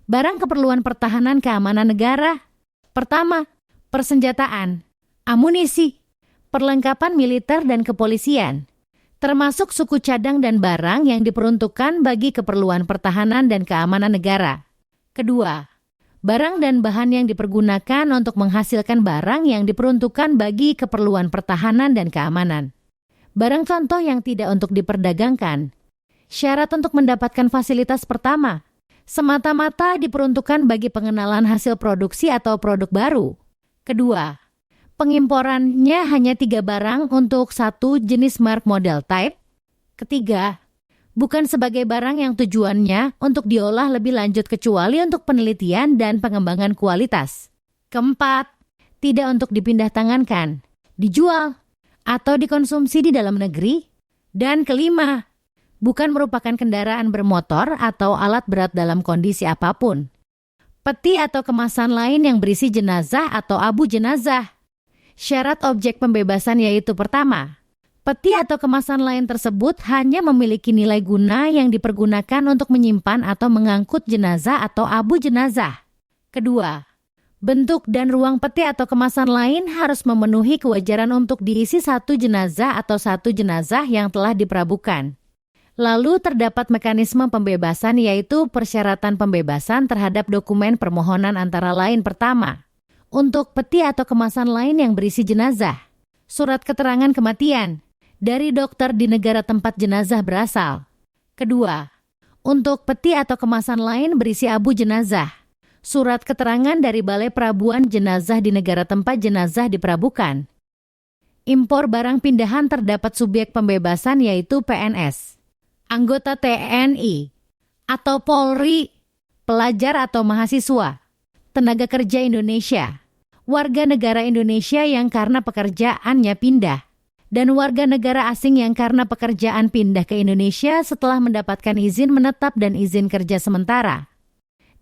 Barang keperluan pertahanan keamanan negara. Pertama, persenjataan, amunisi, perlengkapan militer dan kepolisian, termasuk suku cadang dan barang yang diperuntukkan bagi keperluan pertahanan dan keamanan negara. Kedua, barang dan bahan yang dipergunakan untuk menghasilkan barang yang diperuntukkan bagi keperluan pertahanan dan keamanan. Barang contoh yang tidak untuk diperdagangkan. Syarat untuk mendapatkan fasilitas pertama, semata-mata diperuntukkan bagi pengenalan hasil produksi atau produk baru. Kedua, pengimporannya hanya 3 barang untuk satu jenis mark model type. Ketiga, bukan sebagai barang yang tujuannya untuk diolah lebih lanjut kecuali untuk penelitian dan pengembangan kualitas. Keempat, tidak untuk dipindah tangankan, dijual, atau dikonsumsi di dalam negeri. Dan kelima, bukan merupakan kendaraan bermotor atau alat berat dalam kondisi apapun. Peti atau kemasan lain yang berisi jenazah atau abu jenazah. Syarat objek pembebasan yaitu pertama, peti atau kemasan lain tersebut hanya memiliki nilai guna yang dipergunakan untuk menyimpan atau mengangkut jenazah atau abu jenazah. Kedua, bentuk dan ruang peti atau kemasan lain harus memenuhi kewajaran untuk diisi satu jenazah atau satu jenazah yang telah diprabukan. Lalu terdapat mekanisme pembebasan yaitu persyaratan pembebasan terhadap dokumen permohonan antara lain pertama, untuk peti atau kemasan lain yang berisi jenazah, surat keterangan kematian dari dokter di negara tempat jenazah berasal. Kedua, untuk peti atau kemasan lain berisi abu jenazah, surat keterangan dari Balai Perabuan Jenazah di negara tempat jenazah diperabukan. Impor barang pindahan terdapat subjek pembebasan yaitu PNS, anggota TNI, atau Polri, pelajar atau mahasiswa, tenaga kerja Indonesia, warga negara Indonesia yang karena pekerjaannya pindah, dan warga negara asing yang karena pekerjaan pindah ke Indonesia setelah mendapatkan izin menetap dan izin kerja sementara.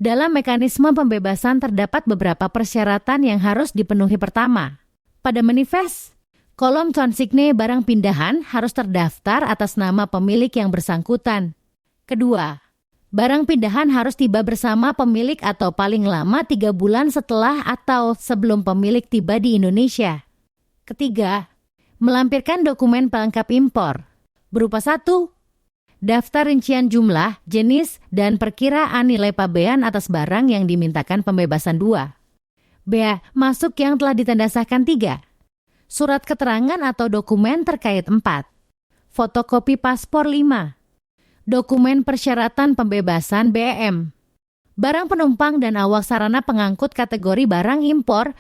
Dalam mekanisme pembebasan terdapat beberapa persyaratan yang harus dipenuhi. Pertama, pada manifest, kolom consigne barang pindahan harus terdaftar atas nama pemilik yang bersangkutan. Kedua, barang pindahan harus tiba bersama pemilik atau paling lama 3 bulan setelah atau sebelum pemilik tiba di Indonesia. Ketiga, melampirkan dokumen pelengkap impor, berupa 1, daftar rincian jumlah, jenis, dan perkiraan nilai pabean atas barang yang dimintakan pembebasan. 2, bea masuk yang telah ditanda sahkan. 3, surat keterangan atau dokumen terkait. 4, fotokopi paspor. 5, dokumen persyaratan pembebasan BM. Barang penumpang dan awak sarana pengangkut kategori barang impor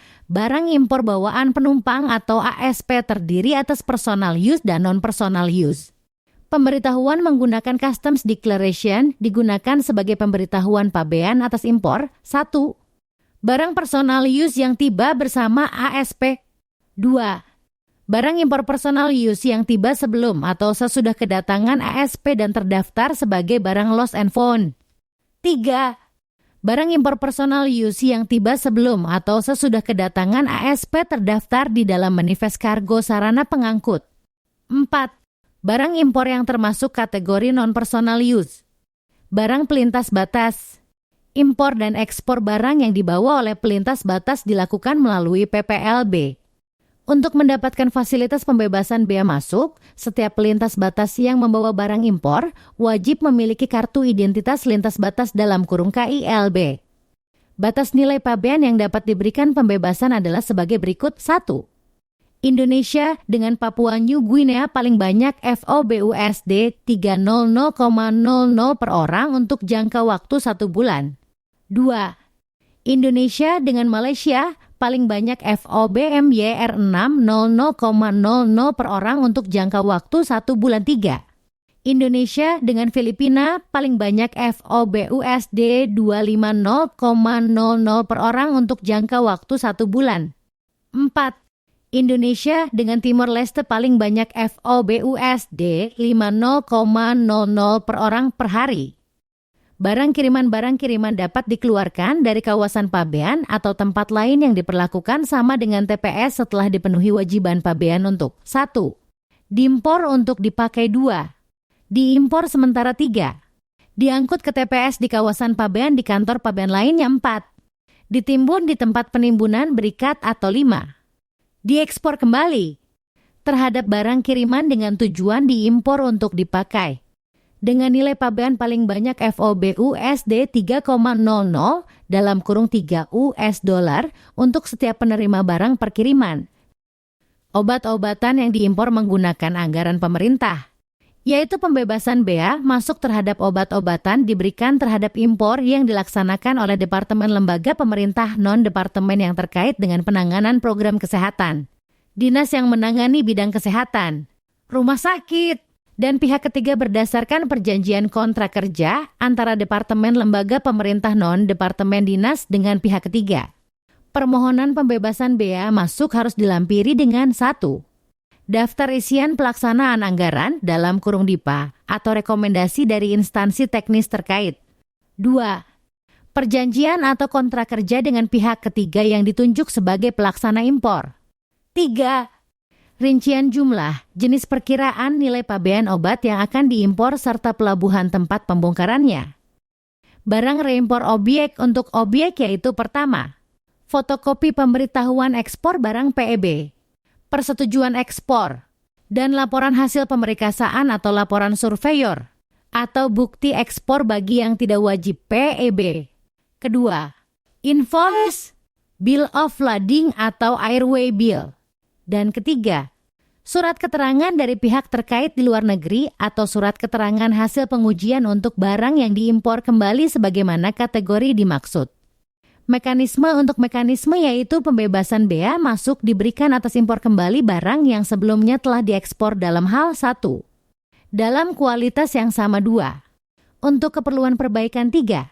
bawaan penumpang atau ASP terdiri atas personal use dan non-personal use. Pemberitahuan menggunakan Customs Declaration digunakan sebagai pemberitahuan pabean atas impor. 1, barang personal use yang tiba bersama ASP. 2, barang impor personal use yang tiba sebelum atau sesudah kedatangan ASP dan terdaftar sebagai barang lost and found. 3, barang impor personal use yang tiba sebelum atau sesudah kedatangan ASP terdaftar di dalam manifest kargo sarana pengangkut. 4, barang impor yang termasuk kategori non-personal use. Barang pelintas batas. Impor dan ekspor barang yang dibawa oleh pelintas batas dilakukan melalui PPLB. Untuk mendapatkan fasilitas pembebasan bea masuk, setiap pelintas batas yang membawa barang impor wajib memiliki kartu identitas lintas batas dalam kurung KILB. Batas nilai pabean yang dapat diberikan pembebasan adalah sebagai berikut. 1, Indonesia dengan Papua New Guinea paling banyak FOBUSD 300,00 per orang untuk jangka waktu 1 bulan. 2, Indonesia dengan Malaysia paling banyak FOBMYR 600,00 per orang untuk jangka waktu 1 bulan. 3, Indonesia dengan Filipina paling banyak FOBUSD 250,00 per orang untuk jangka waktu 1 bulan. 4, Indonesia dengan Timor Leste paling banyak FOBUSD 50,00 per orang per hari. Barang kiriman dapat dikeluarkan dari kawasan pabean atau tempat lain yang diperlakukan sama dengan TPS setelah dipenuhi wajiban pabean untuk 1, diimpor untuk dipakai. 2, diimpor sementara. 3, Diangkut ke TPS di kawasan pabean di kantor pabean lainnya 4. Ditimbun di tempat penimbunan berikat atau 5. Diekspor kembali terhadap barang kiriman dengan tujuan diimpor untuk dipakai. Dengan nilai pabean paling banyak FOB USD 3,00 dalam kurung 3 US dollar untuk setiap penerima barang perkiriman. Obat-obatan yang diimpor menggunakan anggaran pemerintah, yaitu pembebasan bea masuk terhadap obat-obatan diberikan terhadap impor yang dilaksanakan oleh Departemen Lembaga Pemerintah Non-Departemen yang terkait dengan penanganan program kesehatan, dinas yang menangani bidang kesehatan, rumah sakit, dan pihak ketiga berdasarkan perjanjian kontrak kerja antara Departemen Lembaga Pemerintah Non-Departemen Dinas dengan pihak ketiga. Permohonan pembebasan bea masuk harus dilampiri dengan 1. Daftar isian pelaksanaan anggaran dalam kurung DIPA atau rekomendasi dari instansi teknis terkait. 2. Perjanjian atau kontrak kerja dengan pihak ketiga yang ditunjuk sebagai pelaksana impor. 3. Rincian jumlah, jenis perkiraan nilai pabean obat yang akan diimpor serta pelabuhan tempat pembongkarannya. Barang reimpor objek untuk objek yaitu pertama, fotokopi pemberitahuan ekspor barang PEB, persetujuan ekspor, dan laporan hasil pemerikasaan atau laporan surveyor, atau bukti ekspor bagi yang tidak wajib PEB. Kedua, invoice, bill of lading atau airway bill. Dan ketiga, surat keterangan dari pihak terkait di luar negeri atau surat keterangan hasil pengujian untuk barang yang diimpor kembali sebagaimana kategori dimaksud. Mekanisme yaitu pembebasan bea masuk diberikan atas impor kembali barang yang sebelumnya telah diekspor dalam hal 1. Dalam kualitas yang sama 2. Untuk keperluan perbaikan 3.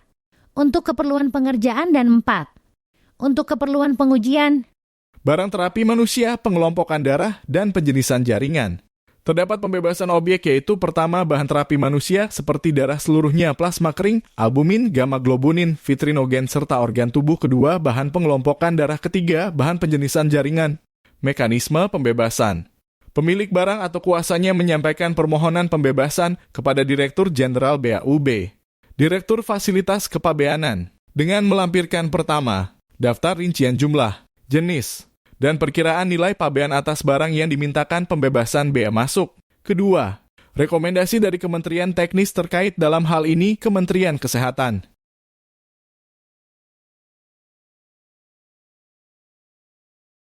Untuk keperluan pengerjaan dan 4. Untuk keperluan pengujian. Barang terapi manusia, pengelompokan darah, dan penjenisan jaringan. Terdapat pembebasan objek yaitu pertama bahan terapi manusia seperti darah seluruhnya, plasma kering, albumin, gamma globunin, fitrinogen, serta organ tubuh. Kedua, bahan pengelompokan darah. Ketiga, bahan penjenisan jaringan. Mekanisme pembebasan. Pemilik barang atau kuasanya menyampaikan permohonan pembebasan kepada Direktur Jenderal BAUB, Direktur Fasilitas Kepabeanan, dengan melampirkan pertama, daftar rincian jumlah, jenis, dan perkiraan nilai pabean atas barang yang dimintakan pembebasan bea masuk. Kedua, rekomendasi dari Kementerian Teknis terkait dalam hal ini Kementerian Kesehatan.